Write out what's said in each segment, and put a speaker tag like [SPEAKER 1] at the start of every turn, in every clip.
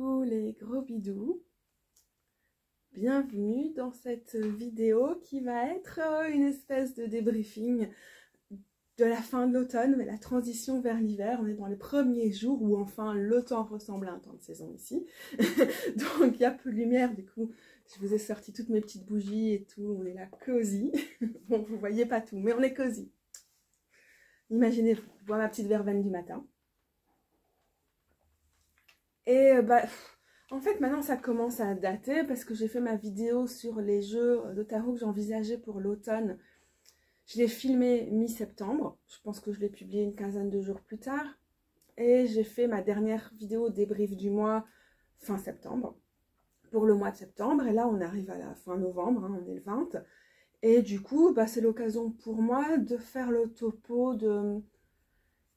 [SPEAKER 1] Coucou les gros bidous, bienvenue dans cette vidéo qui va être une espèce de débriefing de la fin de l'automne, mais la transition vers l'hiver. On est dans les premiers jours où enfin le temps ressemble à un temps de saison ici. Donc il y a peu de lumière, du coup je vous ai sorti toutes mes petites bougies et tout, on est là cosy. Bon, vous voyez pas tout, mais on est cosy. Imaginez-vous, je bois ma petite verveine du matin. Et en fait, maintenant, ça commence à dater parce que j'ai fait ma vidéo sur les jeux de tarot que j'envisageais pour l'automne. Je l'ai filmé mi-septembre. Je pense que je l'ai publié une quinzaine de jours plus tard. Et j'ai fait ma dernière vidéo débrief du mois fin septembre, pour le mois de septembre. Et là, on arrive à la fin novembre, hein, on est le 20. Et du coup, c'est l'occasion pour moi de faire le topo de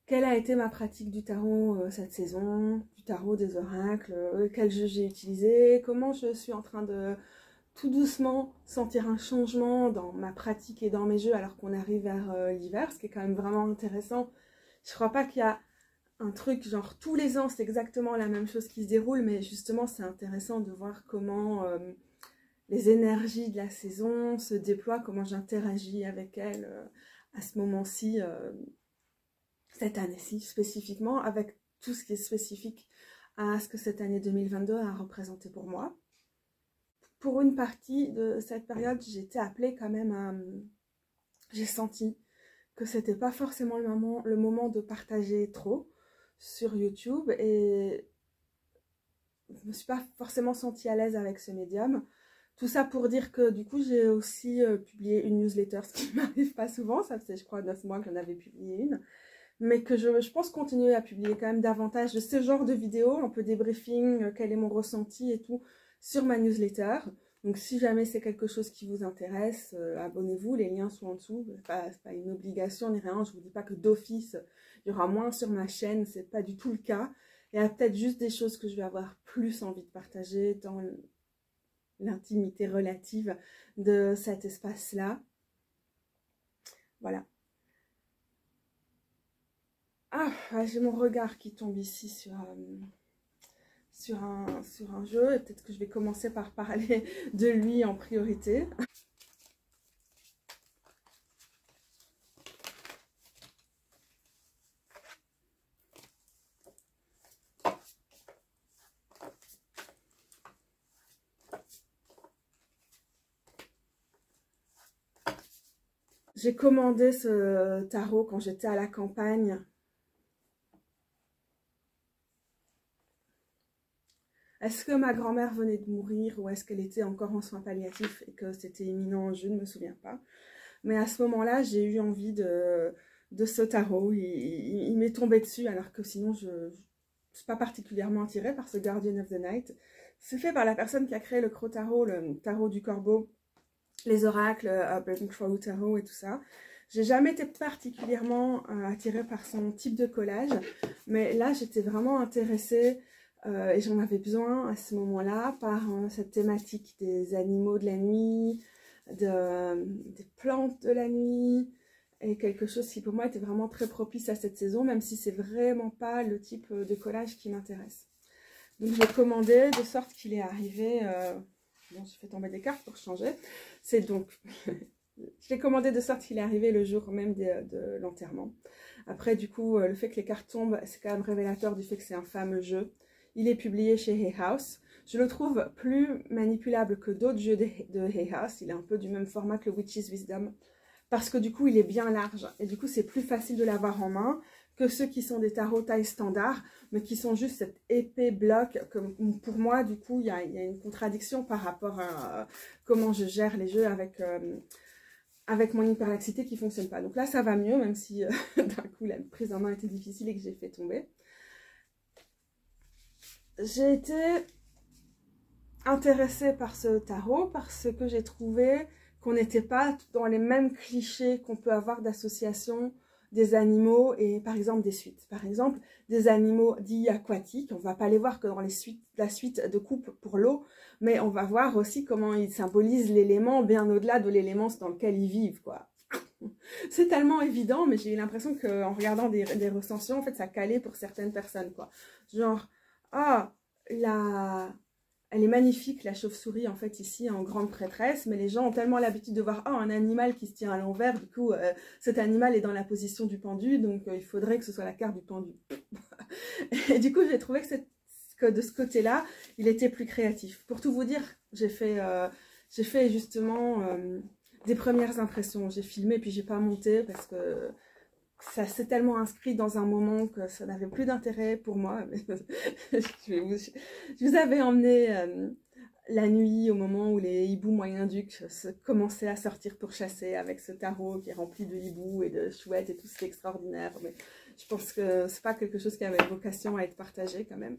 [SPEAKER 1] quelle a été ma pratique du tarot cette saison, du tarot des oracles, quel jeu j'ai utilisé, comment je suis en train de tout doucement sentir un changement dans ma pratique et dans mes jeux alors qu'on arrive vers l'hiver, ce qui est quand même vraiment intéressant. Je crois pas qu'il y a un truc genre tous les ans c'est exactement la même chose qui se déroule, mais justement c'est intéressant de voir comment les énergies de la saison se déploient, comment j'interagis avec elles à ce moment-ci. Cette année-ci spécifiquement, avec tout ce qui est spécifique à ce que cette année 2022 a représenté pour moi. Pour une partie de cette période, j'ai été appelée quand même à... J'ai senti que c'était pas forcément le moment de partager trop sur YouTube et je me suis pas forcément sentie à l'aise avec ce médium. Tout ça pour dire que du coup j'ai aussi publié une newsletter, ce qui m'arrive pas souvent, ça faisait je crois 9 mois que j'en avais publié une. Mais que je pense continuer à publier quand même davantage de ce genre de vidéos, un peu débriefing, quel est mon ressenti et tout, sur ma newsletter. Donc si jamais c'est quelque chose qui vous intéresse, abonnez-vous, les liens sont en dessous. C'est pas une obligation ni rien, je ne vous dis pas que d'office, il y aura moins sur ma chaîne, c'est pas du tout le cas. Il y a peut-être juste des choses que je vais avoir plus envie de partager dans l'intimité relative de cet espace-là. Voilà. Ah, j'ai mon regard qui tombe ici sur un jeu. Et peut-être que je vais commencer par parler de lui en priorité. J'ai commandé ce tarot quand j'étais à la campagne. Est-ce que ma grand-mère venait de mourir ou est-ce qu'elle était encore en soins palliatifs et que c'était imminent? Je ne me souviens pas. Mais à ce moment-là, j'ai eu envie de ce tarot. Il m'est tombé dessus alors que sinon, je ne suis pas particulièrement attirée par ce Guardian of the Night. C'est fait par la personne qui a créé le Crow Tarot, le tarot du corbeau, les oracles, Burning Crow Tarot et tout ça. J'ai jamais été particulièrement attirée par son type de collage. Mais là, j'étais vraiment intéressée... et j'en avais besoin à ce moment-là par cette thématique des animaux de la nuit, des plantes de la nuit, et quelque chose qui pour moi était vraiment très propice à cette saison, même si c'est vraiment pas le type de collage qui m'intéresse. Donc j'ai commandé de sorte qu'il est arrivé, bon je fais tomber des cartes pour changer, c'est donc, je l'ai commandé de sorte qu'il est arrivé le jour même de l'enterrement. Après du coup le fait que les cartes tombent, c'est quand même révélateur du fait que c'est un fameux jeu. Il est publié chez Hay House. Je le trouve plus manipulable que d'autres jeux de Hay House. Il est un peu du même format que le Witch's Wisdom. Parce que du coup, il est bien large. Et du coup, c'est plus facile de l'avoir en main que ceux qui sont des tarots taille standard, mais qui sont juste cet épais bloc. Que pour moi, du coup, il y a une contradiction par rapport à comment je gère les jeux avec mon hyperlaxité qui ne fonctionne pas. Donc là, ça va mieux, même si d'un coup, la prise en main était difficile et que j'ai fait tomber. J'ai été intéressée par ce tarot parce que j'ai trouvé qu'on n'était pas dans les mêmes clichés qu'on peut avoir d'association des animaux et par exemple des suites. Par exemple, des animaux dits aquatiques, on ne va pas les voir que dans la suite de coupe pour l'eau, mais on va voir aussi comment ils symbolisent l'élément bien au-delà de l'élément dans lequel ils vivent, quoi. C'est tellement évident, mais j'ai eu l'impression qu'en regardant des recensions, en fait, ça calait pour certaines personnes, quoi. Genre, ah, Elle est magnifique, la chauve-souris, en fait, ici, en grande prêtresse, mais les gens ont tellement l'habitude de voir un animal qui se tient à l'envers, du coup, cet animal est dans la position du pendu, donc il faudrait que ce soit la carte du pendu. Et du coup, j'ai trouvé que de ce côté-là, il était plus créatif. Pour tout vous dire, j'ai fait justement des premières impressions. J'ai filmé, puis j'ai pas monté, parce que ça s'est tellement inscrit dans un moment que ça n'avait plus d'intérêt pour moi. Je vous avais emmené la nuit au moment où les hiboux moyen-ducs commençaient à sortir pour chasser avec ce tarot qui est rempli de hiboux et de chouettes et tout, c'est extraordinaire. Mais je pense que c'est pas quelque chose qui avait vocation à être partagé quand même.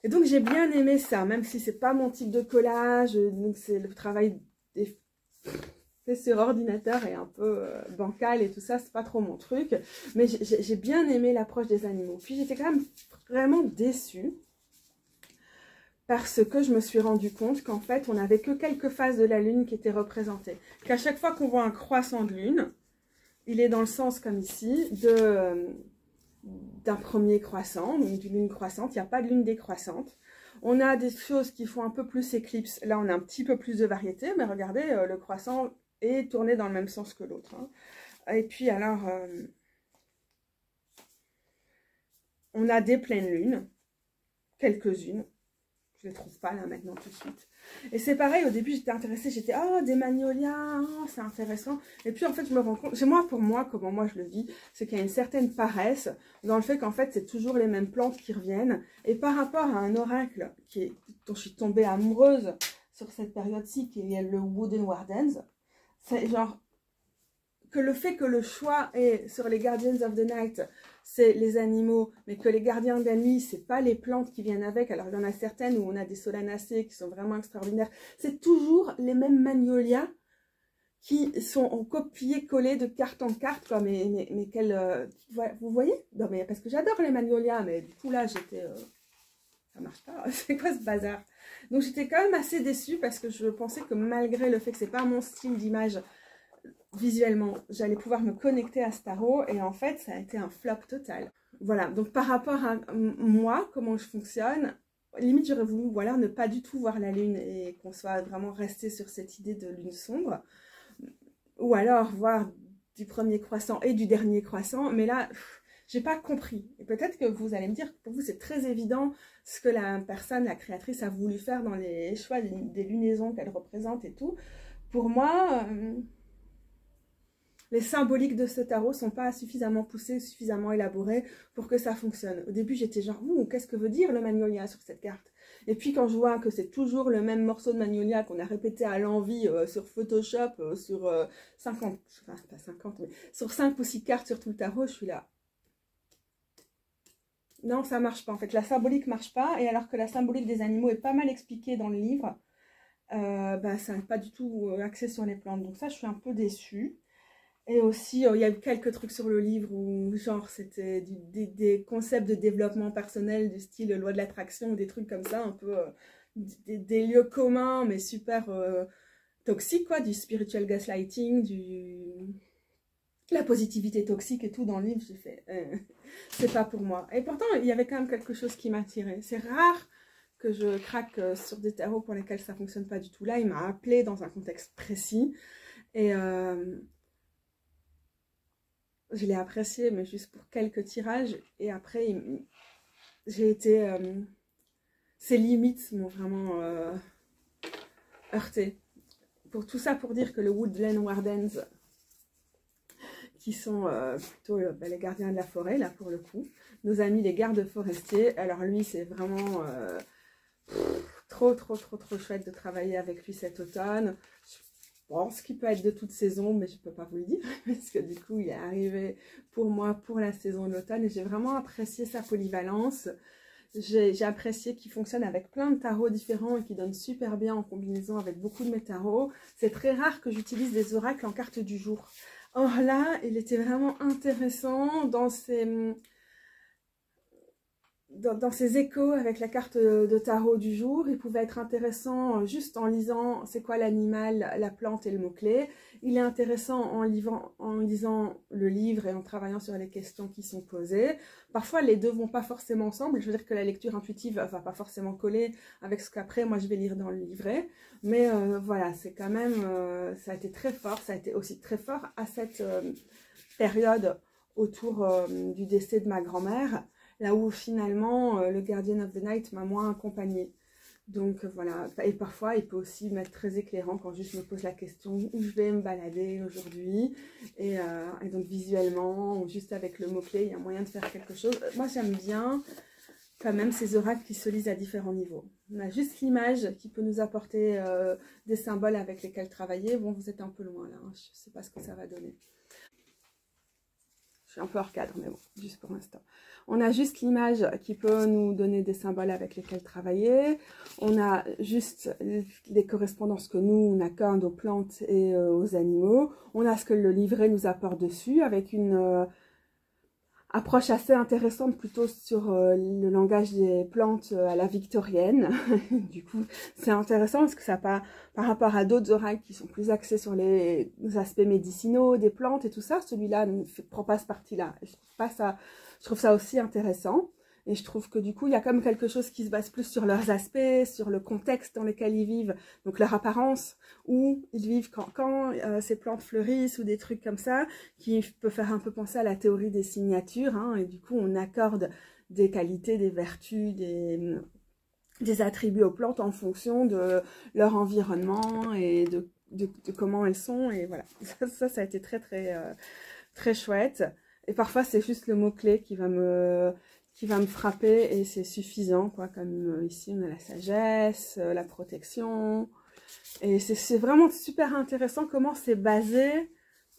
[SPEAKER 1] Et donc j'ai bien aimé ça, même si c'est pas mon type de collage, donc c'est le travail fait sur ordinateur et un peu bancal et tout ça, c'est pas trop mon truc, mais j'ai bien aimé l'approche des animaux. Puis j'étais quand même vraiment déçue parce que je me suis rendu compte qu'en fait on n'avait que quelques phases de la lune qui étaient représentées, qu'à chaque fois qu'on voit un croissant de lune, il est dans le sens comme ici d'un premier croissant, donc d'une lune croissante. Il n'y a pas de lune décroissante. On a des choses qui font un peu plus éclipse. Là, on a un petit peu plus de variété, mais regardez, le croissant est tourné dans le même sens que l'autre. Hein. Et puis, alors, on a des pleines lunes, quelques-unes. Je ne les trouve pas là maintenant tout de suite. Et c'est pareil, au début j'étais intéressée, j'étais oh des magnolias, oh, c'est intéressant. Et puis en fait je me rends compte, pour moi, comment moi je le vis, c'est qu'il y a une certaine paresse dans le fait qu'en fait c'est toujours les mêmes plantes qui reviennent. Et par rapport à un oracle dont je suis tombée amoureuse sur cette période-ci, qui est le Wooden Wardens, c'est genre que le fait que le choix est sur les Guardians of the Night, c'est les animaux, mais que les gardiens de la nuit, c'est pas les plantes qui viennent avec. Alors il y en a certaines où on a des solanacées qui sont vraiment extraordinaires. C'est toujours les mêmes magnolias qui sont en copier-coller de carte en carte, quoi. Mais quelle, vous voyez? Non mais parce que j'adore les magnolias, mais du coup là j'étais, ça marche pas. C'est quoi ce bazar? Donc j'étais quand même assez déçue parce que je pensais que malgré le fait que c'est pas mon style d'image visuellement, j'allais pouvoir me connecter à ce tarot et en fait ça a été un flop total. Voilà, donc par rapport à moi, comment je fonctionne, limite j'aurais voulu voilà, ne pas du tout voir la lune et qu'on soit vraiment resté sur cette idée de lune sombre, ou alors voir du premier croissant et du dernier croissant, mais là j'ai pas compris. Et peut-être que vous allez me dire que pour vous c'est très évident ce que la personne, la créatrice a voulu faire dans les choix des lunaisons qu'elle représente et tout. Pour moi, les symboliques de ce tarot ne sont pas suffisamment poussés, suffisamment élaborés pour que ça fonctionne. Au début, j'étais genre, qu'est-ce que veut dire le magnolia sur cette carte? Et puis quand je vois que c'est toujours le même morceau de magnolia qu'on a répété à l'envi sur Photoshop, sur 50, enfin pas 50, mais sur 5 ou 6 cartes sur tout le tarot, je suis là. Non, ça marche pas. En fait, la symbolique marche pas. Et alors que la symbolique des animaux est pas mal expliquée dans le livre, ça n'est pas du tout axé sur les plantes. Donc ça, je suis un peu déçue. Et aussi, il y a eu quelques trucs sur le livre où, genre, c'était des concepts de développement personnel du style loi de l'attraction ou des trucs comme ça, un peu des lieux communs, mais super toxiques, quoi, du spiritual gaslighting, la positivité toxique et tout dans le livre. J'ai fait, c'est pas pour moi. Et pourtant, il y avait quand même quelque chose qui m'attirait. C'est rare que je craque sur des tarots pour lesquels ça fonctionne pas du tout. Là, il m'a appelé dans un contexte précis et je l'ai apprécié, mais juste pour quelques tirages. Et après, j'ai été... ses limites m'ont vraiment heurté. Pour tout ça, pour dire que le Woodland Wardens, qui sont plutôt les gardiens de la forêt, là, pour le coup, nos amis les gardes forestiers. Alors lui, c'est vraiment trop chouette de travailler avec lui cet automne. Je pense qu'il peut être de toute saison, mais je ne peux pas vous le dire, parce que du coup, il est arrivé pour moi pour la saison de l'automne, et j'ai vraiment apprécié sa polyvalence. J'ai apprécié qu'il fonctionne avec plein de tarots différents et qu'il donne super bien en combinaison avec beaucoup de mes tarots. C'est très rare que j'utilise des oracles en carte du jour. Or là, il était vraiment intéressant dans dans ses échos avec la carte de tarot du jour, il pouvait être intéressant juste en lisant c'est quoi l'animal, la plante et le mot-clé. Il est intéressant en lisant le livre et en travaillant sur les questions qui sont posées. Parfois, les deux vont pas forcément ensemble. Je veux dire que la lecture intuitive va pas forcément coller avec ce qu'après, moi, je vais lire dans le livret. Mais voilà, c'est quand même... ça a été très fort. Ça a été aussi très fort à cette période autour du décès de ma grand-mère. Là où finalement, le Guardian of the Night m'a moins accompagnée. Donc voilà, et parfois il peut aussi m'être très éclairant quand juste je me pose la question où je vais me balader aujourd'hui. Et donc visuellement, ou juste avec le mot-clé, il y a moyen de faire quelque chose. Moi j'aime bien quand même ces oracles qui se lisent à différents niveaux. On a juste l'image qui peut nous apporter des symboles avec lesquels travailler. Bon, vous êtes un peu loin là, hein. Je ne sais pas ce que ça va donner. Je suis un peu hors cadre, mais bon, juste pour l'instant. On a juste l'image qui peut nous donner des symboles avec lesquels travailler. On a juste les correspondances que nous, on accorde aux plantes et aux animaux. On a ce que le livret nous apporte dessus, avec une approche assez intéressante plutôt sur le langage des plantes à la victorienne. Du coup, c'est intéressant parce que ça par rapport à d'autres oracles qui sont plus axés sur les aspects médicinaux des plantes et tout ça, celui-là ne prend pas ce parti-là. Je trouve ça aussi intéressant. Et je trouve que du coup, il y a comme quelque chose qui se base plus sur leurs aspects, sur le contexte dans lequel ils vivent, donc leur apparence, où ils vivent quand ces plantes fleurissent ou des trucs comme ça, qui peut faire un peu penser à la théorie des signatures, hein, et du coup, on accorde des qualités, des vertus, des attributs aux plantes en fonction de leur environnement et de comment elles sont, et voilà. Ça a été très, très, très chouette. Et parfois, c'est juste le mot-clé qui va me frapper et c'est suffisant, quoi. Comme ici, on a la sagesse, la protection. Et c'est vraiment super intéressant comment c'est basé,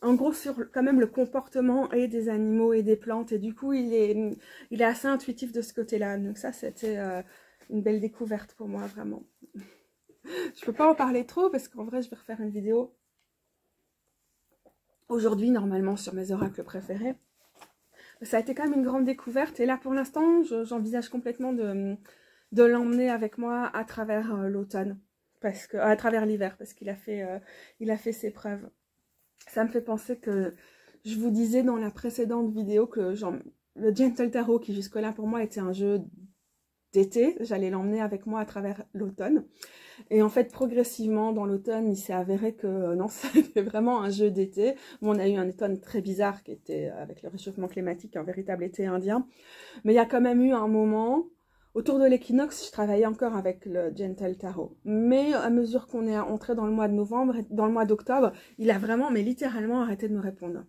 [SPEAKER 1] en gros, sur quand même le comportement et des animaux et des plantes. Et du coup, il est assez intuitif de ce côté-là. Donc ça, c'était une belle découverte pour moi, vraiment. Je peux pas en parler trop parce qu'en vrai, je vais refaire une vidéo aujourd'hui, normalement, sur mes oracles préférés. Ça a été quand même une grande découverte. Et là, pour l'instant, j'envisage complètement de l'emmener avec moi à travers l'automne. À travers l'hiver, parce qu'il a fait ses preuves. Ça me fait penser que je vous disais dans la précédente vidéo que le Gentle Tarot, qui jusque-là pour moi était un jeu d'été, j'allais l'emmener avec moi à travers l'automne. Et en fait, progressivement, dans l'automne, il s'est avéré que non, c'était vraiment un jeu d'été. Bon, on a eu un automne très bizarre qui était, avec le réchauffement climatique, un véritable été indien. Mais il y a quand même eu un moment, autour de l'équinoxe, je travaillais encore avec le Gentle Tarot. Mais à mesure qu'on est entré dans le mois de novembre, dans le mois d'octobre, il a vraiment, mais littéralement, arrêté de me répondre.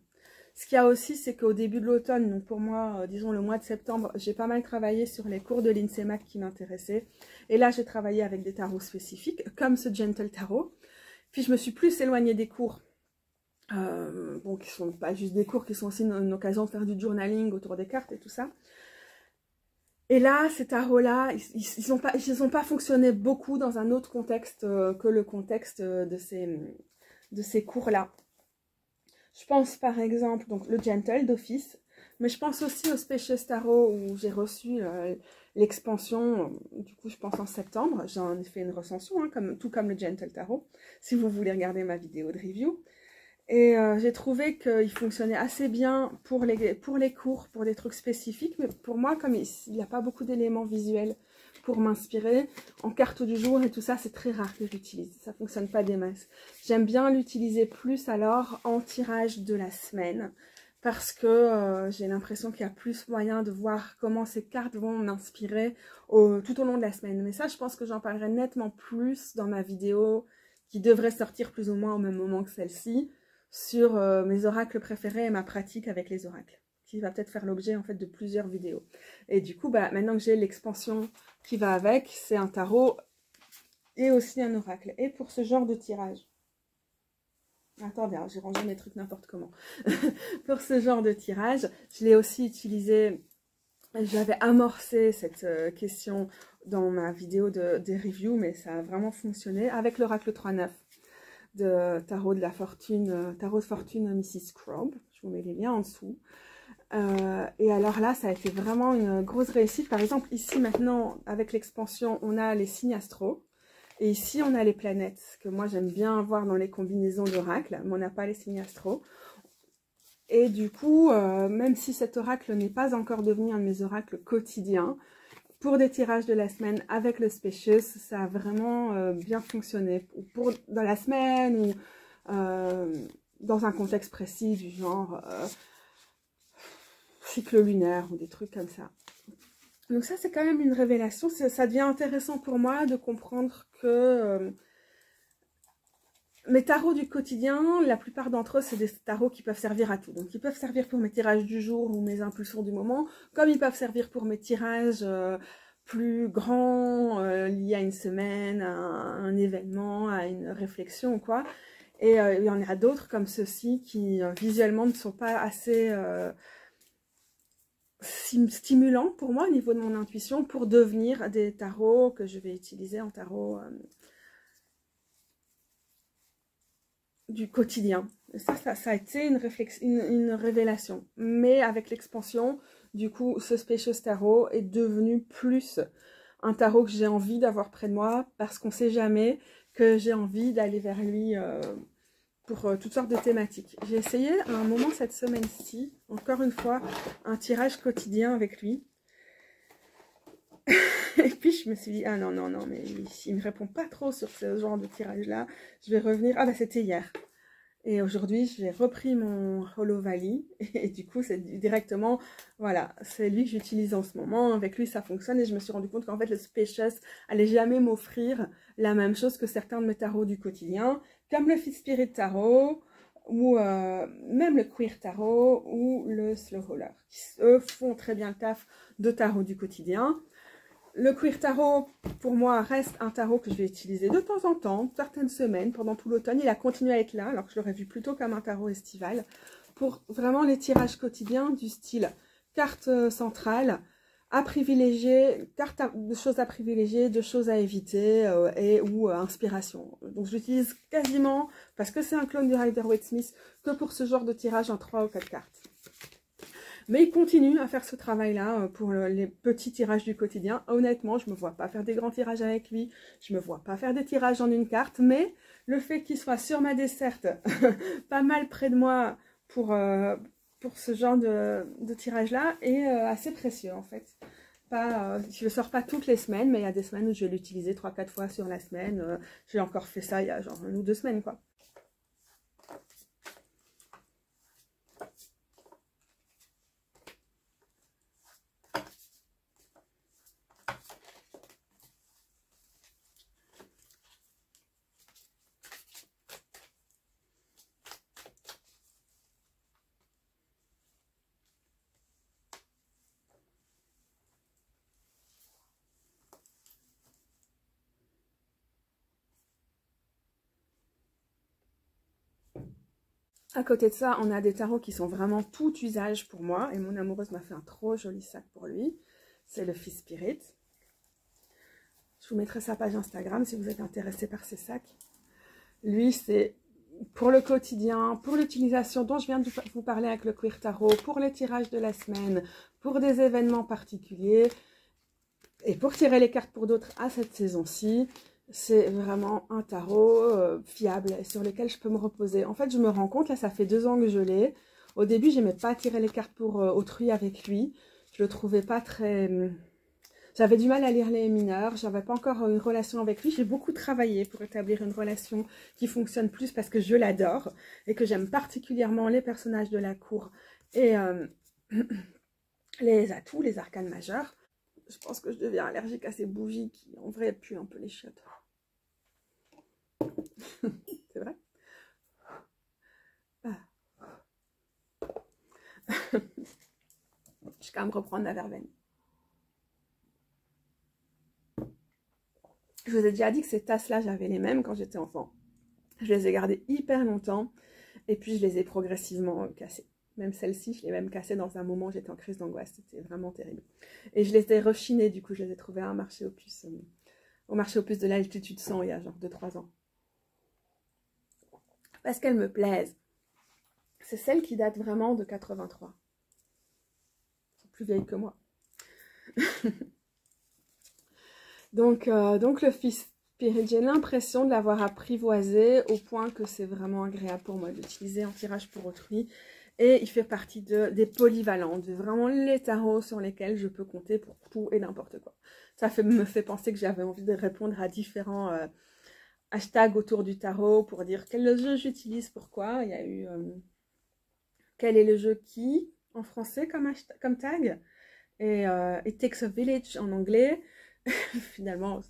[SPEAKER 1] Ce qu'il y a aussi, c'est qu'au début de l'automne, donc pour moi, disons le mois de septembre, j'ai pas mal travaillé sur les cours de l'INSEMAC qui m'intéressaient. Et là, j'ai travaillé avec des tarots spécifiques, comme ce Gentle Tarot. Puis je me suis plus éloignée des cours, bon, qui sont pas juste des cours, qui sont aussi une occasion de faire du journaling autour des cartes et tout ça. Et là, ces tarots-là, ils n'ont pas fonctionné beaucoup dans un autre contexte que le contexte de ces cours-là. Je pense par exemple, donc le Gentle d'office, mais je pense aussi au Spacious Tarot où j'ai reçu l'expansion, du coup je pense en septembre. J'en ai fait une recension, hein, tout comme le Gentle Tarot, si vous voulez regarder ma vidéo de review. Et j'ai trouvé qu'il fonctionnait assez bien pour les cours, pour des trucs spécifiques, mais pour moi, comme il n'y a pas beaucoup d'éléments visuels pour m'inspirer, en carte du jour et tout ça, c'est très rare que j'utilise. Ça ne fonctionne pas des masses. J'aime bien l'utiliser plus alors en tirage de la semaine, parce que j'ai l'impression qu'il y a plus moyen de voir comment ces cartes vont m'inspirer tout au long de la semaine. Mais ça, je pense que j'en parlerai nettement plus dans ma vidéo qui devrait sortir plus ou moins au même moment que celle-ci, sur mes oracles préférés et ma pratique avec les oracles, qui va peut-être faire l'objet en fait de plusieurs vidéos. Et du coup, maintenant que j'ai l'expansion qui va avec, c'est un tarot et aussi un oracle. Et pour ce genre de tirage, attendez, j'ai rangé mes trucs n'importe comment. Pour ce genre de tirage, je l'ai aussi utilisé, j'avais amorcé cette question dans ma vidéo des reviews, mais ça a vraiment fonctionné avec l'oracle 3-9. De tarot de la fortune, tarot de fortune Mrs. Scrub. Je vous mets les liens en dessous. Et alors là, ça a été vraiment une grosse réussite. Par exemple, ici maintenant, avec l'expansion, on a les signes astro. Et ici, on a les planètes, que moi j'aime bien voir dans les combinaisons d'oracle, mais on n'a pas les signes astro. Et du coup, même si cet oracle n'est pas encore devenu un de mes oracles quotidiens, pour des tirages de la semaine avec le Spacious, ça a vraiment bien fonctionné. Dans la semaine ou dans un contexte précis du genre cycle lunaire ou des trucs comme ça. Donc ça, c'est quand même une révélation. Ça devient intéressant pour moi de comprendre que mes tarots du quotidien, la plupart d'entre eux, c'est des tarots qui peuvent servir à tout. Donc, ils peuvent servir pour mes tirages du jour ou mes impulsions du moment, comme ils peuvent servir pour mes tirages plus grands, liés à une semaine, à un événement, à une réflexion ou quoi. Et il y en a d'autres comme ceux-ci qui, visuellement, ne sont pas assez stimulants pour moi au niveau de mon intuition pour devenir des tarots que je vais utiliser en tarot du quotidien. Ça a été une révélation. Mais avec l'expansion, du coup, ce Spacious Tarot est devenu plus un tarot que j'ai envie d'avoir près de moi parce qu'on ne sait jamais que j'ai envie d'aller vers lui pour toutes sortes de thématiques. J'ai essayé à un moment cette semaine-ci, encore une fois, un tirage quotidien avec lui. Et puis je me suis dit, ah non, non, non, mais il ne me répond pas trop sur ce genre de tirage-là. Je vais revenir. Ah bah c'était hier. Et aujourd'hui, j'ai repris mon Hollow Valley. Et du coup, c'est directement, voilà, c'est lui que j'utilise en ce moment. Avec lui, ça fonctionne. Et je me suis rendu compte qu'en fait, le Spacious allait jamais m'offrir la même chose que certains de mes tarots du quotidien, comme le Fit Spirit Tarot, ou même le Queer Tarot, ou le Slow Roller, qui eux font très bien le taf de tarot du quotidien. Le Queer Tarot, pour moi, reste un tarot que je vais utiliser de temps en temps, certaines semaines, pendant tout l'automne. Il a continué à être là, alors que je l'aurais vu plutôt comme un tarot estival, pour vraiment les tirages quotidiens du style carte centrale, à privilégier, carte de choses à privilégier, de choses à éviter, ou inspiration. Donc je l'utilise quasiment, parce que c'est un clone du Rider-Waite-Smith, que pour ce genre de tirage en 3 ou 4 cartes. Mais il continue à faire ce travail-là pour les petits tirages du quotidien. Honnêtement, je ne me vois pas faire des grands tirages avec lui. Je ne me vois pas faire des tirages en une carte. Mais le fait qu'il soit sur ma desserte, pas mal près de moi pour ce genre de tirage-là, est assez précieux en fait. Je ne le sors pas toutes les semaines, mais il y a des semaines où je vais l'utiliser 3-4 fois sur la semaine. J'ai encore fait ça il y a genre 1 ou 2 semaines, quoi. À côté de ça, on a des tarots qui sont vraiment tout usage pour moi. Et mon amoureuse m'a fait un trop joli sac pour lui. C'est le Fils Spirit. Je vous mettrai sa page Instagram si vous êtes intéressé par ces sacs. Lui, c'est pour le quotidien, pour l'utilisation dont je viens de vous parler avec le Queer Tarot, pour les tirages de la semaine, pour des événements particuliers et pour tirer les cartes pour d'autres à cette saison-ci. C'est vraiment un tarot fiable et sur lequel je peux me reposer. En fait, je me rends compte, là, ça fait 2 ans que je l'ai. Au début, j'aimais pas tirer les cartes pour autrui avec lui. Je le trouvais pas très... J'avais du mal à lire les mineurs. J'avais pas encore une relation avec lui. J'ai beaucoup travaillé pour établir une relation qui fonctionne plus parce que je l'adore et que j'aime particulièrement les personnages de la cour et les atouts, les arcanes majeurs. Je pense que je deviens allergique à ces bougies qui, en vrai, puent un peu les chiottes. C'est vrai. Je vais quand même reprendre la verveine. Je vous ai déjà dit que ces tasses-là, j'avais les mêmes quand j'étais enfant. Je les ai gardées hyper longtemps et puis je les ai progressivement cassées. Même celle-ci, je l'ai même cassée dans un moment où j'étais en crise d'angoisse. C'était vraiment terrible. Et je les ai rechinées, du coup, je les ai trouvées à un marché aux puces. Au marché aux puces de l'altitude 100 il y a genre 2-3 ans. Parce qu'elles me plaisent. C'est celle qui date vraiment de 83. plus vieille que moi. donc le Fizz Spirit, j'ai l'impression de l'avoir apprivoisé au point que c'est vraiment agréable pour moi d'utiliser en tirage pour autrui. Et il fait partie des polyvalents, de vraiment les tarots sur lesquels je peux compter pour tout et n'importe quoi. Ça me fait penser que j'avais envie de répondre à différents hashtags autour du tarot pour dire quel jeu j'utilise, pourquoi. Il y a eu quel est le jeu qui en français comme tag, et It Takes a Village en anglais. Finalement,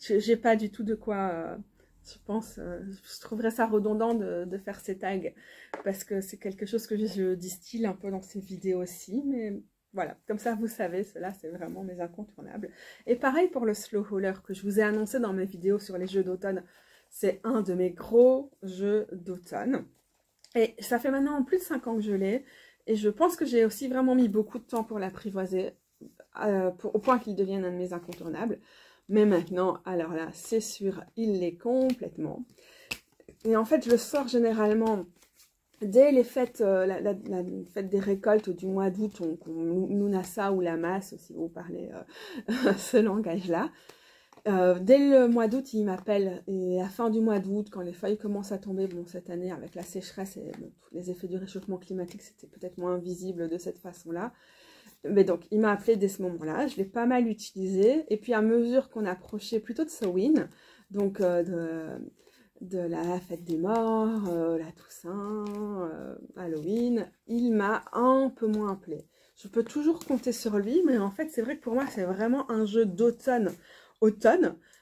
[SPEAKER 1] j'ai pas du tout de quoi... je pense, je trouverais ça redondant de faire ces tags parce que c'est quelque chose que je distille un peu dans ces vidéos aussi, mais voilà, comme ça vous savez, cela c'est vraiment mes incontournables. Et pareil pour le Slow Hauler que je vous ai annoncé dans mes vidéos sur les jeux d'automne, c'est un de mes gros jeux d'automne. Et ça fait maintenant plus de 5 ans que je l'ai, et je pense que j'ai aussi vraiment mis beaucoup de temps pour l'apprivoiser, au point qu'il devienne un de mes incontournables. Mais maintenant, alors là, c'est sûr, il l'est complètement. Et en fait, je le sors généralement dès les fêtes, la fête des récoltes du mois d'août, Lunasa ou la masse, si vous parlez ce langage-là. Dès le mois d'août, il m'appelle, et à la fin du mois d'août, quand les feuilles commencent à tomber, bon, cette année, avec la sécheresse et tous les effets du réchauffement climatique, c'était peut-être moins visible de cette façon-là. Mais donc, il m'a appelé dès ce moment-là, je l'ai pas mal utilisé, et puis à mesure qu'on approchait plutôt de Samhain, donc de la fête des morts, la Toussaint, Halloween, il m'a un peu moins appelé. Je peux toujours compter sur lui, mais en fait, c'est vrai que pour moi, c'est vraiment un jeu d'automne,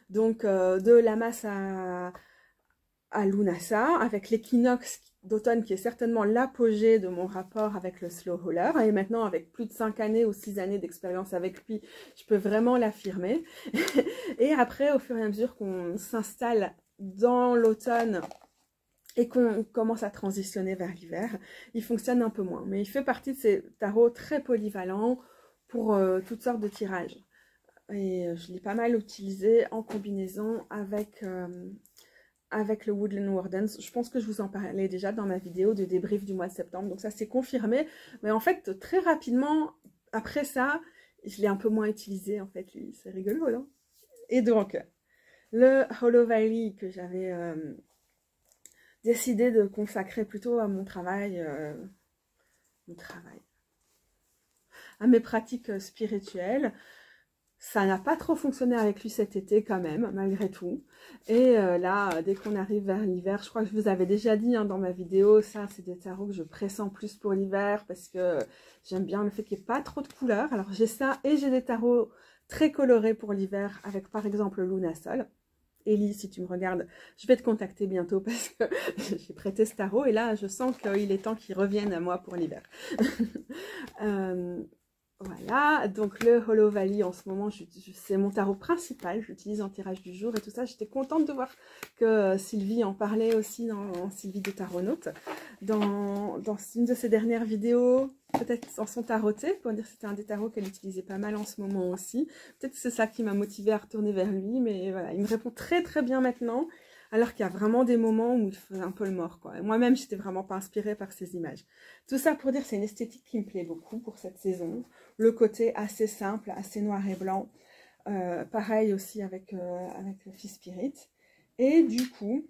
[SPEAKER 1] donc de la masse à Lunasa, avec l'équinoxe d'automne qui est certainement l'apogée de mon rapport avec le Slow Hauler, et maintenant avec plus de 5 années ou 6 années d'expérience avec lui, je peux vraiment l'affirmer. Et après, au fur et à mesure qu'on s'installe dans l'automne et qu'on commence à transitionner vers l'hiver, il fonctionne un peu moins, mais il fait partie de ces tarots très polyvalents pour toutes sortes de tirages. Et je l'ai pas mal utilisé en combinaison avec le Woodland Wardens. Je pense que je vous en parlais déjà dans ma vidéo de débrief du mois de septembre, donc ça s'est confirmé. Mais en fait, très rapidement, après ça, je l'ai un peu moins utilisé, en fait, lui. C'est rigolo, non? Et donc, le Hollow Valley que j'avais décidé de consacrer plutôt à mon travail, à mes pratiques spirituelles. Ça n'a pas trop fonctionné avec lui cet été quand même, malgré tout. Et là, dès qu'on arrive vers l'hiver, je crois que je vous avais déjà dit hein, dans ma vidéo, ça c'est des tarots que je pressens plus pour l'hiver parce que j'aime bien le fait qu'il n'y ait pas trop de couleurs. Alors j'ai ça et j'ai des tarots très colorés pour l'hiver avec par exemple Lunasol. Ellie, si tu me regardes, je vais te contacter bientôt parce que j'ai prêté ce tarot et là je sens qu'il est temps qu'il revienne à moi pour l'hiver. Voilà, donc le Hollow Valley en ce moment, c'est mon tarot principal, j'utilise en tirage du jour et tout ça. J'étais contente de voir que Sylvie en parlait aussi dans Sylvie de Taronautes, dans une de ses dernières vidéos, peut-être dans son taroté, pour dire que c'était un des tarots qu'elle utilisait pas mal en ce moment aussi. Peut-être que c'est ça qui m'a motivée à retourner vers lui, mais voilà, il me répond très très bien maintenant. Alors qu'il y a vraiment des moments où il faisait un peu le mort, quoi. Moi-même, j'étais vraiment pas inspirée par ces images. Tout ça pour dire que c'est une esthétique qui me plaît beaucoup pour cette saison. Le côté assez simple, assez noir et blanc. Pareil aussi avec le Fizz Spirit. Et du coup,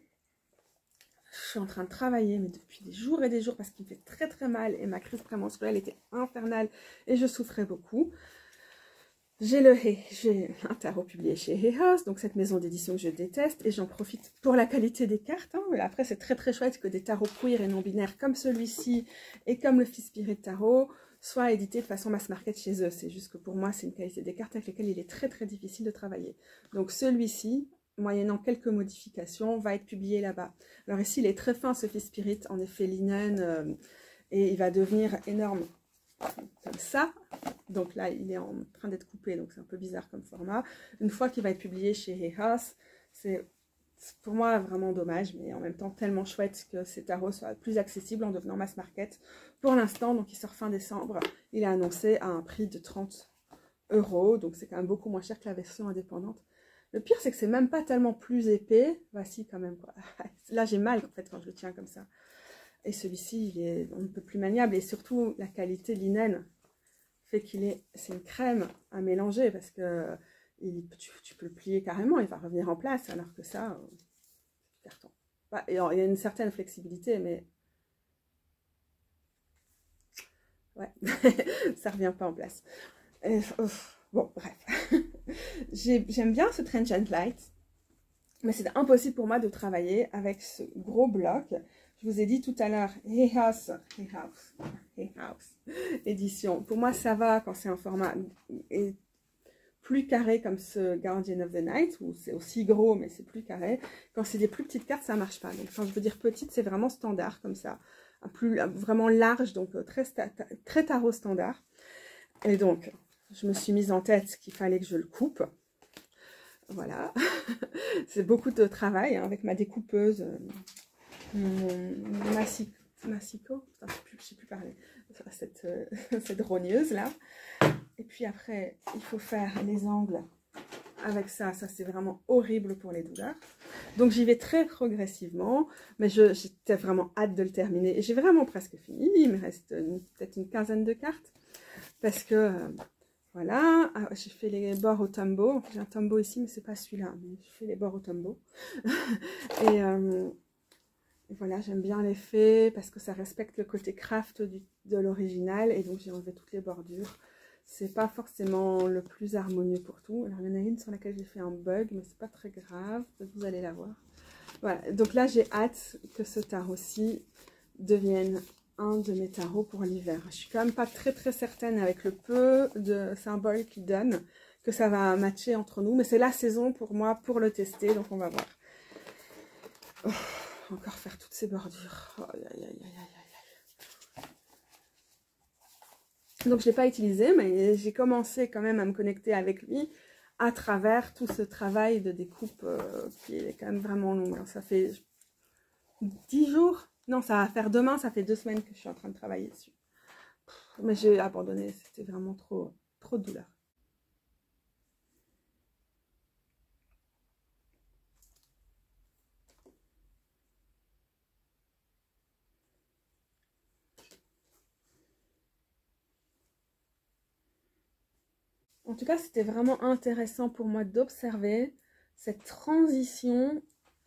[SPEAKER 1] je suis en train de travailler, mais depuis des jours et des jours, parce qu'il me fait très très mal et ma crise prémenstruelle était infernale et je souffrais beaucoup. J'ai un tarot publié chez Hay House, donc cette maison d'édition que je déteste, et j'en profite pour la qualité des cartes. Hein. Après, c'est très très chouette que des tarots queer et non binaires comme celui-ci et comme le Fizz Spirit Tarot soient édités de façon mass market chez eux. C'est juste que pour moi, c'est une qualité des cartes avec lesquelles il est très très difficile de travailler. Donc celui-ci, moyennant quelques modifications, va être publié là-bas. Alors ici, il est très fin ce Fizz Spirit, en effet linen, et il va devenir énorme comme ça. Donc là, il est en train d'être coupé, donc c'est un peu bizarre comme format. Une fois qu'il va être publié chez Hay House, c'est pour moi vraiment dommage, mais en même temps tellement chouette que ces tarots soient plus accessibles en devenant mass market. Pour l'instant, donc il sort fin décembre, il est annoncé à un prix de 30 €, donc c'est quand même beaucoup moins cher que la version indépendante. Le pire, c'est que c'est même pas tellement plus épais. Voici quand même, quoi. Là, j'ai mal en fait quand je le tiens comme ça. Et celui-ci, il est un peu plus maniable et surtout la qualité linen fait c'est une crème à mélanger parce que tu peux le plier carrément, il va revenir en place, alors que ça, c'est carton. Bah, il y a une certaine flexibilité, mais ouais, ça revient pas en place. Et, bon, bref. J'aime bien ce Trench and Light, mais c'est impossible pour moi de travailler avec ce gros bloc. Je vous ai dit tout à l'heure, Hay House édition. Pour moi, ça va quand c'est un format plus carré comme ce Guardian of the Night, où c'est aussi gros, mais c'est plus carré. Quand c'est des plus petites cartes, ça marche pas. Donc, quand je veux dire petite, c'est vraiment standard, comme ça. Vraiment large, donc très tarot standard. Et donc, je me suis mise en tête qu'il fallait que je le coupe. Voilà. C'est beaucoup de travail hein, avec ma découpeuse, mon massico, enfin, je sais plus parler, cette rogneuse là. Et puis après, il faut faire les angles avec ça. Ça, c'est vraiment horrible pour les douleurs. Donc, j'y vais très progressivement. Mais j'étais vraiment hâte de le terminer. Et j'ai vraiment presque fini. Il me reste peut-être une quinzaine de cartes. Parce que, voilà, j'ai fait les bords au tombeau. J'ai un tombeau ici, mais c'est pas celui-là. Mais j'ai fait les bords au tombeau. Et voilà, j'aime bien l'effet parce que ça respecte le côté craft de l'original. Et donc, j'ai enlevé toutes les bordures. C'est pas forcément le plus harmonieux pour tout. Alors, il y en a une sur laquelle j'ai fait un bug, mais c'est pas très grave. Vous allez la voir. Voilà, donc là, j'ai hâte que ce tarot-ci devienne un de mes tarots pour l'hiver. Je suis quand même pas très certaine avec le peu de symboles qu'il donne que ça va matcher entre nous. Mais c'est la saison pour moi pour le tester, donc on va voir. Oh, encore faire toutes ces bordures. Oh, aïe, aïe, aïe, aïe, aïe. Donc, je ne l'ai pas utilisé, mais j'ai commencé quand même à me connecter avec lui à travers tout ce travail de découpe qui est quand même vraiment long. Alors, ça fait 10 jours. Non, ça va faire demain, ça fait 2 semaines que je suis en train de travailler dessus. Mais j'ai abandonné, c'était vraiment trop de douleur. En tout cas, c'était vraiment intéressant pour moi d'observer cette transition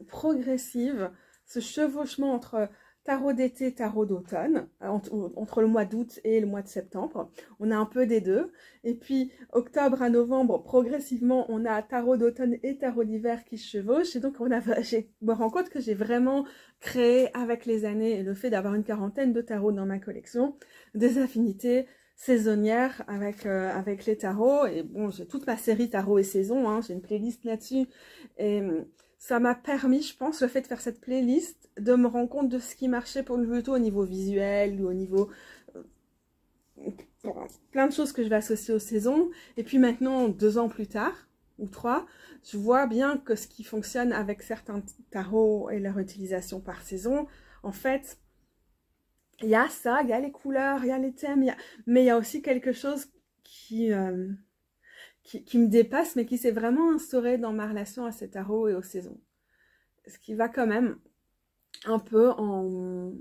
[SPEAKER 1] progressive, ce chevauchement entre tarot d'été, tarot d'automne, entre le mois d'août et le mois de septembre. On a un peu des deux. Et puis, octobre à novembre, progressivement, on a tarot d'automne et tarot d'hiver qui se chevauchent. Et donc, je me rends compte que j'ai vraiment créé, avec les années et le fait d'avoir une quarantaine de tarots dans ma collection, des affinités saisonnière avec les tarots. Et bon, j'ai toute ma série tarot et saison, hein, j'ai une playlist là-dessus. Et ça m'a permis, je pense, le fait de faire cette playlist, de me rendre compte de ce qui marchait pour le plutôt au niveau visuel ou au niveau plein de choses que je vais associer aux saisons. Et puis maintenant, 2 ans plus tard, ou 3, je vois bien que ce qui fonctionne avec certains tarots et leur utilisation par saison, en fait, il y a ça, il y a les couleurs, il y a les thèmes, mais il y a aussi quelque chose qui me dépasse, mais qui s'est vraiment instauré dans ma relation à ces tarots et aux saisons. Ce qui va quand même un peu en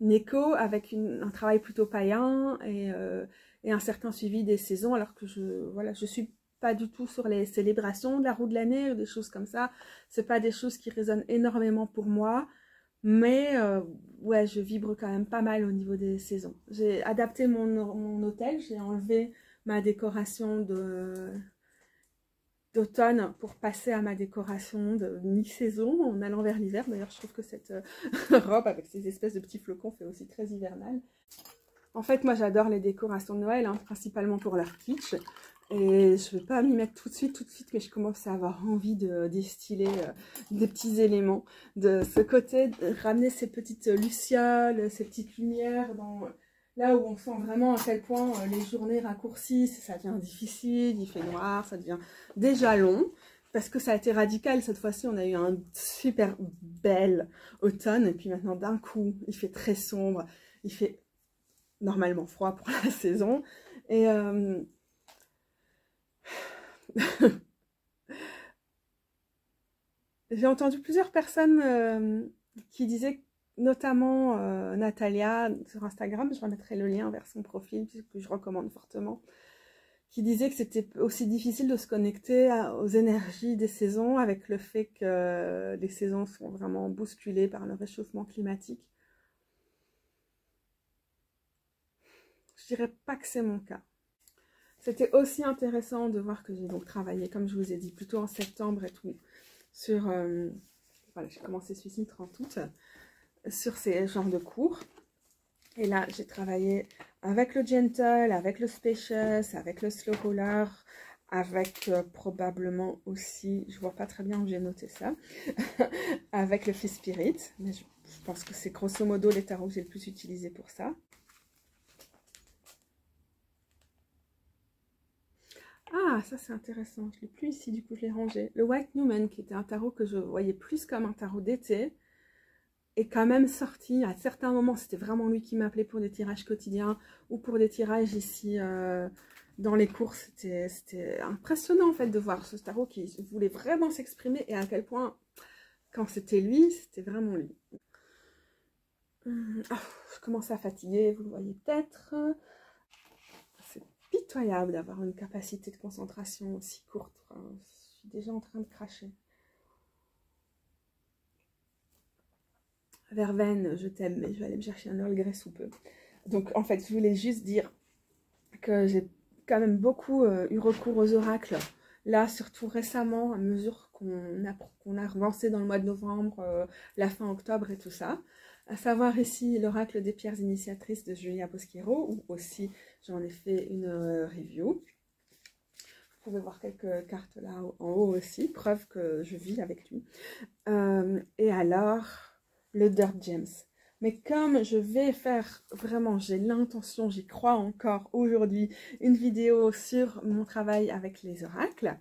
[SPEAKER 1] écho avec un travail plutôt païen et un certain suivi des saisons, alors que je suis pas du tout sur les célébrations de la roue de l'année ou des choses comme ça. C'est pas des choses qui résonnent énormément pour moi. Mais ouais, je vibre quand même pas mal au niveau des saisons. J'ai adapté mon hôtel, j'ai enlevé ma décoration d'automne pour passer à ma décoration de mi-saison en allant vers l'hiver. D'ailleurs, je trouve que cette robe avec ces espèces de petits flocons fait aussi très hivernal. En fait, moi j'adore les décorations de Noël, hein, principalement pour leur kitsch. Et je ne vais pas m'y mettre tout de suite, mais je commence à avoir envie de distiller des petits éléments. De ce côté, de ramener ces petites lucioles, ces petites lumières, là où on sent vraiment à quel point les journées raccourcissent, ça devient difficile, il fait noir, ça devient déjà long. Parce que ça a été radical, cette fois-ci, on a eu un super bel automne. Et puis maintenant, d'un coup, il fait très sombre, il fait normalement froid pour la saison. Et j'ai entendu plusieurs personnes qui disaient notamment Natalia sur Instagram, je remettrai le lien vers son profil puisque je recommande fortement, qui disait que c'était aussi difficile de se connecter aux énergies des saisons avec le fait que les saisons sont vraiment bousculées par le réchauffement climatique. Je dirais pas que c'est mon cas. C'était aussi intéressant de voir que j'ai donc travaillé, comme je vous ai dit, plutôt en septembre et tout, sur... voilà, j'ai commencé celui-ci le 30 août, sur ces genres de cours. Et là, j'ai travaillé avec le Gentle, avec le Spacious, avec le Slow Roller, avec probablement aussi, je vois pas très bien où j'ai noté ça, avec le Fist Spirit. Mais je pense que c'est grosso modo les tarots que j'ai le plus utilisé pour ça. Ah, ça c'est intéressant, je l'ai plus ici, du coup je l'ai rangé. Le White Newman, qui était un tarot que je voyais plus comme un tarot d'été, est quand même sorti à certains moments. C'était vraiment lui qui m'appelait pour des tirages quotidiens ou pour des tirages ici dans les cours. C'était impressionnant en fait de voir ce tarot qui voulait vraiment s'exprimer et à quel point quand c'était lui, c'était vraiment lui. Oh, je commence à fatiguer, vous le voyez peut-être. C'est pitoyable d'avoir une capacité de concentration aussi courte. Enfin, je suis déjà en train de cracher. Verveine, je t'aime, mais je vais aller me chercher un Earl Grey sous peu. Donc, en fait, je voulais juste dire que j'ai quand même beaucoup eu recours aux oracles. Là, surtout récemment, à mesure qu'on a avancé dans le mois de novembre, la fin octobre et tout ça. À savoir ici l'oracle des pierres initiatrices de Julia Bosquero, où aussi j'en ai fait une review. Vous pouvez voir quelques cartes là en haut aussi, preuve que je vis avec lui. Et alors... le Dirt Gems. Mais comme je vais faire vraiment, j'ai l'intention, j'y crois encore aujourd'hui, une vidéo sur mon travail avec les oracles,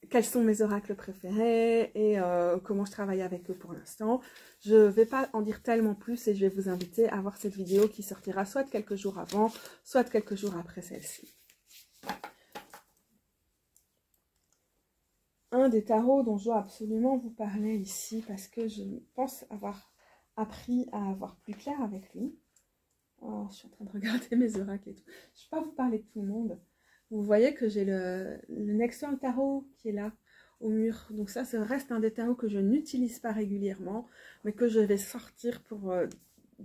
[SPEAKER 1] quels sont mes oracles préférés et comment je travaille avec eux pour l'instant. Je ne vais pas en dire tellement plus et je vais vous inviter à voir cette vidéo qui sortira soit quelques jours avant, soit quelques jours après celle-ci. Un des tarots dont je dois absolument vous parler ici parce que je pense avoir appris à voir plus clair avec lui. Oh, je suis en train de regarder mes oracles et tout. Je ne vais pas vous parler de tout le monde. Vous voyez que j'ai le Nextworld Tarot qui est là au mur. Donc ça reste un des tarots que je n'utilise pas régulièrement, mais que je vais sortir pour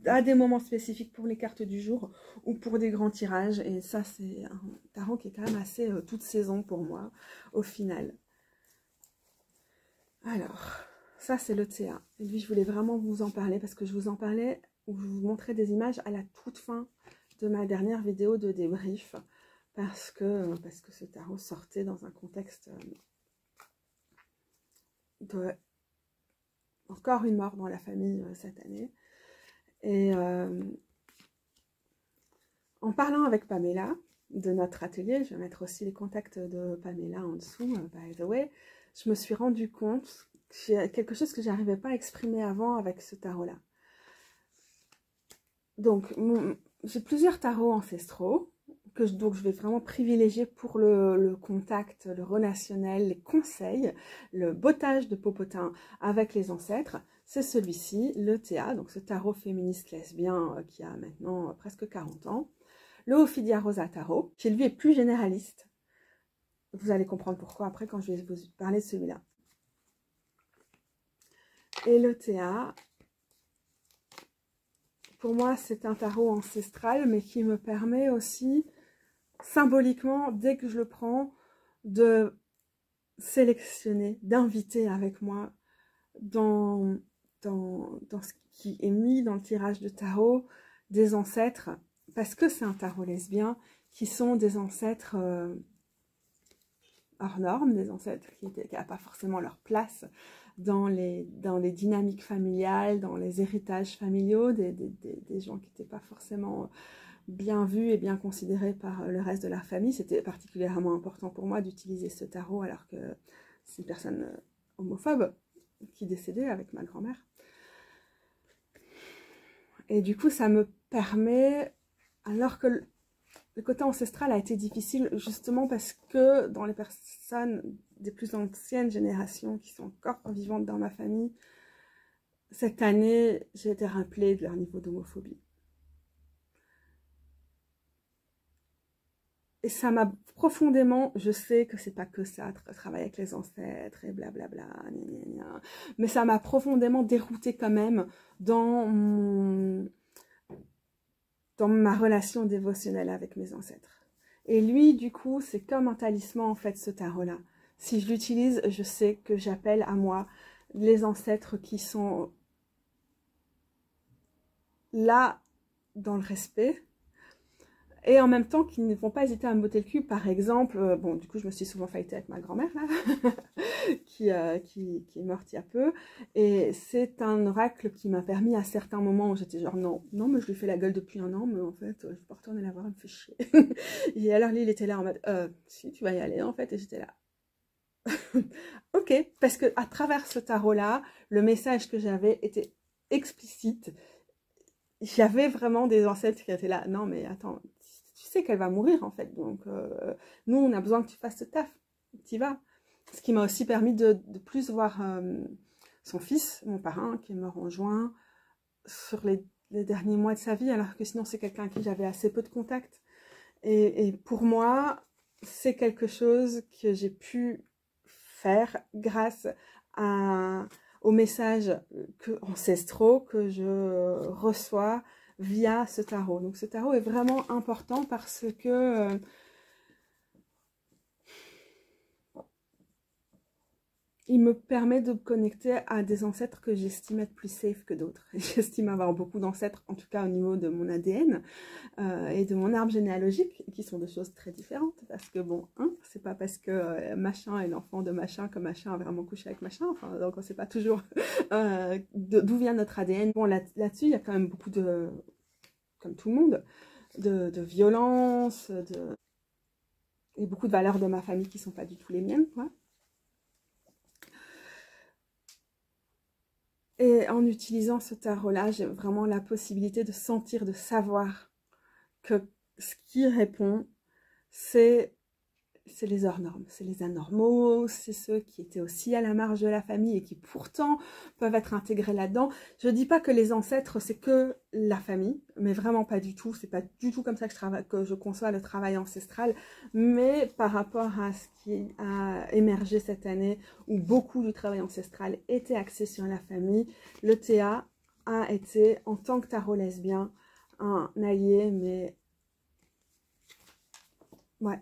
[SPEAKER 1] à des moments spécifiques pour les cartes du jour ou pour des grands tirages. Et ça, c'est un tarot qui est quand même assez toute saison pour moi au final. Alors... ça, c'est le TA. Et lui, je voulais vraiment vous en parler parce que je vous en parlais ou je vous montrais des images à la toute fin de ma dernière vidéo de débrief parce que ce tarot sortait dans un contexte de encore une mort dans la famille cette année. Et en parlant avec Pamela de notre atelier, je vais mettre aussi les contacts de Pamela en dessous, by the way, je me suis rendu compte quelque chose que je n'arrivais pas à exprimer avant avec ce tarot-là. Donc, j'ai plusieurs tarots ancestraux, donc je vais vraiment privilégier pour le contact, le relationnel, les conseils, le bottage de popotin avec les ancêtres. C'est celui-ci, le TA, donc ce tarot féministe lesbien qui a maintenant presque 40 ans. Le Ophidia Rosa Tarot, qui lui est plus généraliste. Vous allez comprendre pourquoi après quand je vais vous parler de celui-là. Et le TA, pour moi, c'est un tarot ancestral, mais qui me permet aussi, symboliquement, dès que je le prends, de sélectionner, d'inviter avec moi dans ce qui est mis dans le tirage de tarot des ancêtres, parce que c'est un tarot lesbien, qui sont des ancêtres hors normes, des ancêtres qui n'ont pas forcément leur place dans les dynamiques familiales, dans les héritages familiaux, des gens qui n'étaient pas forcément bien vus et bien considérés par le reste de la famille. C'était particulièrement important pour moi d'utiliser ce tarot alors que c'est une personne homophobe qui décédait avec ma grand-mère. Et du coup, ça me permet, alors que le côté ancestral a été difficile justement parce que dans les personnes des plus anciennes générations qui sont encore vivantes dans ma famille, cette année, j'ai été rappelée de leur niveau d'homophobie. Et ça m'a profondément, je sais que c'est pas que ça, travailler avec les ancêtres et blablabla, gna gna gna, mais ça m'a profondément déroutée quand même dans ma relation dévotionnelle avec mes ancêtres. Et lui, du coup, c'est comme un talisman, en fait, ce tarot-là. Si je l'utilise, je sais que j'appelle à moi les ancêtres qui sont là dans le respect, et en même temps, qui ne vont pas hésiter à me botter le cul. Par exemple, bon, du coup, je me suis souvent fightée avec ma grand-mère, là, qui est morte il y a peu. Et c'est un oracle qui m'a permis à certains moments où j'étais genre, non, non, mais je lui fais la gueule depuis un an, mais en fait, je vais pas retourner la voir, elle me fait chier. Et alors, lui, il était là en mode, si, tu vas y aller, en fait, et j'étais là. Ok, parce que à travers ce tarot-là, le message que j'avais était explicite. J'avais vraiment des ancêtres qui étaient là, non, mais attends, tu sais qu'elle va mourir en fait, donc nous on a besoin que tu fasses ce taf, tu y vas. Ce qui m'a aussi permis de plus voir son fils, mon parrain, qui est mort en juin, sur les derniers mois de sa vie, alors que sinon c'est quelqu'un à qui j'avais assez peu de contact. Et pour moi, c'est quelque chose que j'ai pu faire grâce aux messages ancestraux que je reçois via ce tarot. Donc ce tarot est vraiment important parce que il me permet de me connecter à des ancêtres que j'estime être plus safe que d'autres. J'estime avoir beaucoup d'ancêtres, en tout cas au niveau de mon ADN et de mon arbre généalogique, qui sont deux choses très différentes. Parce que bon, hein, c'est pas parce que machin est l'enfant de machin que machin a vraiment couché avec machin. Enfin, donc on sait pas toujours d'où vient notre ADN. Bon, là-dessus, il y a quand même beaucoup de, comme tout le monde, de violence, et beaucoup de valeurs de ma famille qui sont pas du tout les miennes, quoi. Et en utilisant ce tarot-là, j'ai vraiment la possibilité de sentir, de savoir que ce qui répond, c'est les hors normes, c'est les anormaux, c'est ceux qui étaient aussi à la marge de la famille et qui pourtant peuvent être intégrés là-dedans. Je ne dis pas que les ancêtres, c'est que la famille, mais vraiment pas du tout. C'est pas du tout comme ça que je conçois le travail ancestral, mais par rapport à ce qui a émergé cette année, où beaucoup du travail ancestral était axé sur la famille, le TA a été, en tant que tarot lesbien, un allié, mais ouais,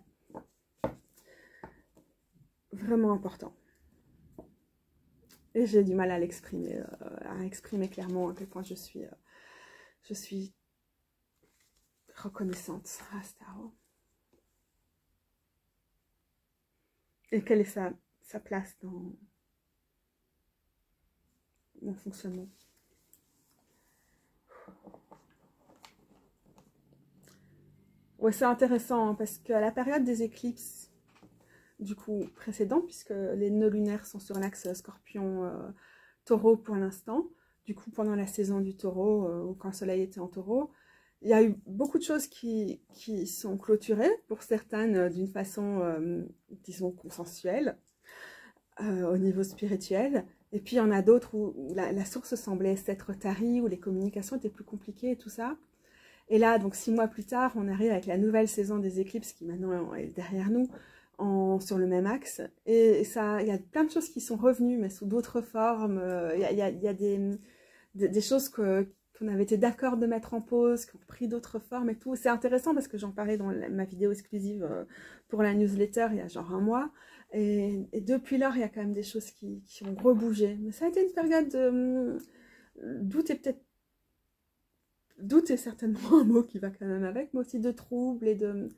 [SPEAKER 1] vraiment important. Et j'ai du mal à l'exprimer, à exprimer clairement à quel point je suis reconnaissante à ce tarot. Et quelle est sa place dans mon fonctionnement. Ouais, c'est intéressant hein, parce qu'à la période des éclipses, du coup, précédentes, puisque les nœuds lunaires sont sur l'axe Scorpion-Taureau pour l'instant, du coup, pendant la saison du Taureau, ou quand le soleil était en Taureau, il y a eu beaucoup de choses qui sont clôturées, pour certaines d'une façon, disons, consensuelle, au niveau spirituel. Et puis, il y en a d'autres où la source semblait s'être tarie, où les communications étaient plus compliquées et tout ça. Et là, donc 6 mois plus tard, on arrive avec la nouvelle saison des éclipses qui maintenant est derrière nous, sur le même axe. Et ça, il y a plein de choses qui sont revenues, mais sous d'autres formes. Il y a des choses qu'on avait été d'accord de mettre en pause, qui ont pris d'autres formes et tout. C'est intéressant parce que j'en parlais dans ma vidéo exclusive pour la newsletter il y a genre un mois. Et depuis lors, il y a quand même des choses qui ont rebougé. Mais ça a été une période de doute et peut-être doute est certainement un mot qui va quand même avec, mais aussi de trouble et de...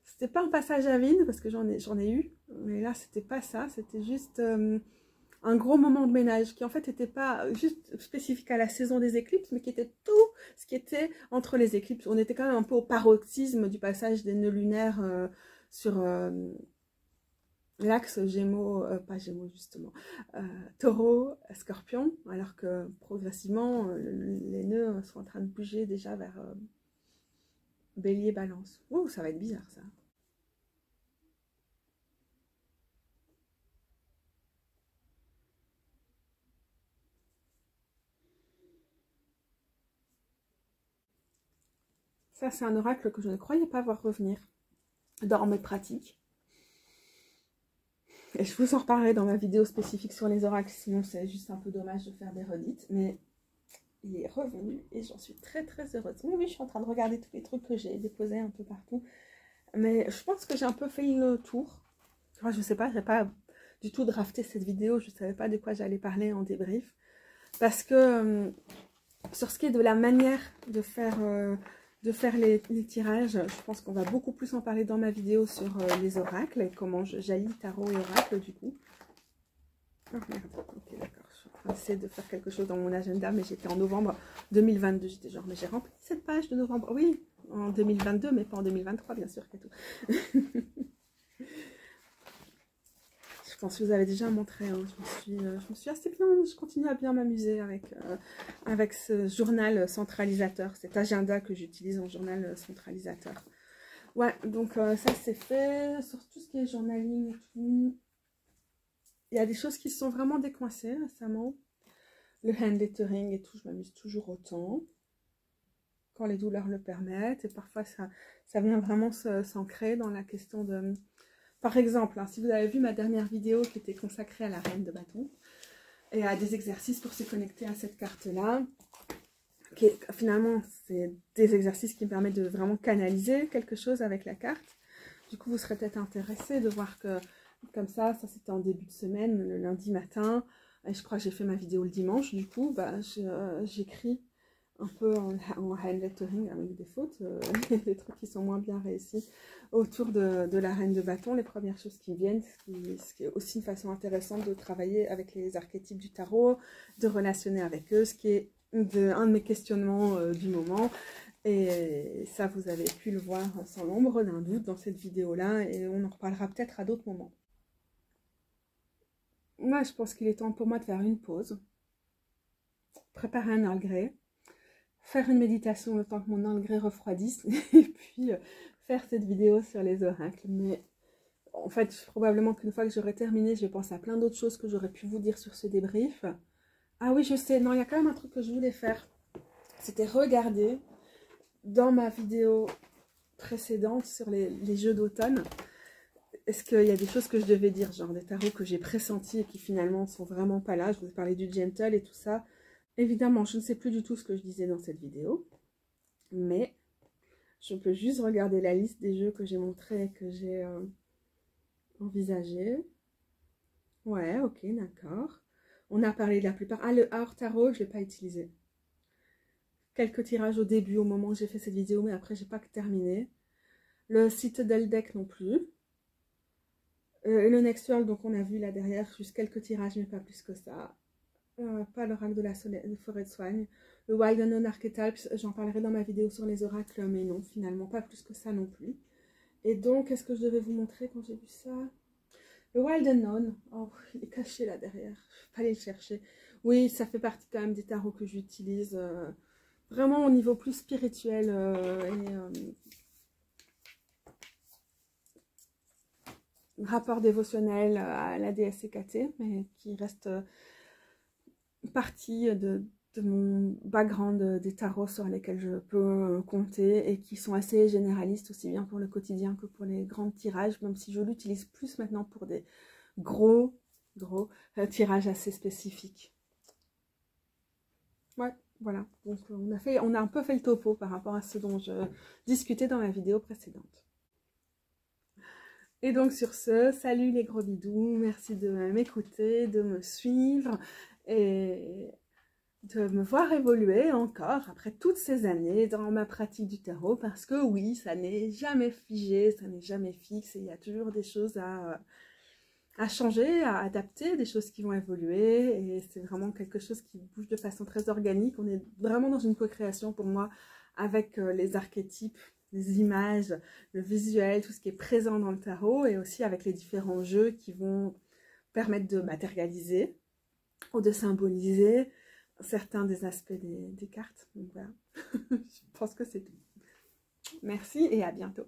[SPEAKER 1] C'était pas un passage à vide, parce que j'en ai eu, mais là, c'était pas ça, c'était juste un gros moment de ménage, qui en fait n'était pas juste spécifique à la saison des éclipses, mais qui était tout ce qui était entre les éclipses. On était quand même un peu au paroxysme du passage des nœuds lunaires sur l'axe Gémeaux, pas Gémeaux justement, Taureau, Scorpion, alors que progressivement, les nœuds sont en train de bouger déjà vers Bélier, Balance. Oh, ça va être bizarre ça. Ça, c'est un oracle que je ne croyais pas voir revenir dans mes pratiques. Et je vous en reparlerai dans ma vidéo spécifique sur les oracles, sinon c'est juste un peu dommage de faire des redites. Mais il est revenu et j'en suis très très heureuse. Oui, je suis en train de regarder tous les trucs que j'ai déposés un peu partout. Mais je pense que j'ai un peu fait le tour. Enfin, je sais pas, j'ai pas du tout drafté cette vidéo. Je savais pas de quoi j'allais parler en débrief. Parce que sur ce qui est de la manière de faire les tirages, je pense qu'on va beaucoup plus en parler dans ma vidéo sur les oracles et comment j'allie tarot et oracle du coup. Oh merde, ok d'accord, je suis en train d'essayer de faire quelque chose dans mon agenda, mais j'étais en novembre 2022, j'étais genre, mais j'ai rempli cette page de novembre, oui, en 2022, mais pas en 2023 bien sûr, Katou. Je pense que vous avez déjà montré, hein. Je me suis assez bien, je continue à bien m'amuser avec ce journal centralisateur, cet agenda que j'utilise en journal centralisateur. Ouais, donc ça c'est fait, sur tout ce qui est journaling et tout. Il y a des choses qui se sont vraiment décoincées récemment. Le hand lettering et tout, je m'amuse toujours autant, quand les douleurs le permettent, et parfois ça vient vraiment s'ancrer dans la question de... Par exemple, hein, si vous avez vu ma dernière vidéo qui était consacrée à la reine de bâton et à des exercices pour se connecter à cette carte-là, finalement, c'est des exercices qui me permettent de vraiment canaliser quelque chose avec la carte. Du coup, vous serez peut-être intéressé de voir que, comme ça c'était en début de semaine, le lundi matin, et je crois que j'ai fait ma vidéo le dimanche, du coup, bah, j'écris un peu en hand lettering avec des fautes, des trucs qui sont moins bien réussis autour de la reine de bâton, les premières choses qui viennent, ce qui est aussi une façon intéressante de travailler avec les archétypes du tarot, de relationner avec eux, ce qui est un de mes questionnements du moment. Et ça, vous avez pu le voir sans l'ombre d'un doute dans cette vidéo-là, et on en reparlera peut-être à d'autres moments. Moi, je pense qu'il est temps pour moi de faire une pause, préparer un Earl Grey, faire une méditation le temps que mon Earl Grey refroidisse, et puis faire cette vidéo sur les oracles. Mais en fait, probablement qu'une fois que j'aurai terminé, je vais penser à plein d'autres choses que j'aurais pu vous dire sur ce débrief. Ah oui, je sais, non, il y a quand même un truc que je voulais faire. C'était regarder dans ma vidéo précédente sur les jeux d'automne. Est-ce qu'il y a des choses que je devais dire, genre des tarots que j'ai pressentis et qui finalement sont vraiment pas là? Je vous ai parlé du gentle et tout ça. Évidemment, je ne sais plus du tout ce que je disais dans cette vidéo, mais je peux juste regarder la liste des jeux que j'ai montrés et que j'ai envisagés. Ouais, ok, d'accord. On a parlé de la plupart. Ah, le Our Tarot, je ne l'ai pas utilisé. Quelques tirages au début, au moment où j'ai fait cette vidéo, mais après, j'ai pas terminé. Le Citadel Deck non plus. Le Next World, donc on a vu là derrière, juste quelques tirages, mais pas plus que ça. Pas l'oracle de la forêt de soigne. Le Wild Unknown Archetypes, j'en parlerai dans ma vidéo sur les oracles, mais non, finalement, pas plus que ça non plus. Et donc, qu'est-ce que je devais vous montrer quand j'ai vu ça? Le Wild Unknown, oh, il est caché là derrière, je vais pas aller le chercher. Oui, ça fait partie quand même des tarots que j'utilise, vraiment au niveau plus spirituel rapport dévotionnel à la déesse Hécatée, mais qui reste partie de mon background des tarots sur lesquels je peux compter et qui sont assez généralistes aussi bien pour le quotidien que pour les grands tirages, même si je l'utilise plus maintenant pour des gros tirages assez spécifiques. Ouais, voilà, donc on a un peu fait le topo par rapport à ce dont je discutais dans la vidéo précédente. Et donc sur ce, salut les gros bidous, merci de m'écouter, de me suivre et de me voir évoluer encore après toutes ces années dans ma pratique du tarot, parce que oui, ça n'est jamais figé, ça n'est jamais fixe, et il y a toujours des choses à changer, à adapter, des choses qui vont évoluer, et c'est vraiment quelque chose qui bouge de façon très organique. On est vraiment dans une co-création pour moi avec les archétypes, les images, le visuel, tout ce qui est présent dans le tarot, et aussi avec les différents jeux qui vont permettre de matérialiser ou de symboliser certains des aspects des cartes. Donc voilà, je pense que c'est tout. Merci et à bientôt.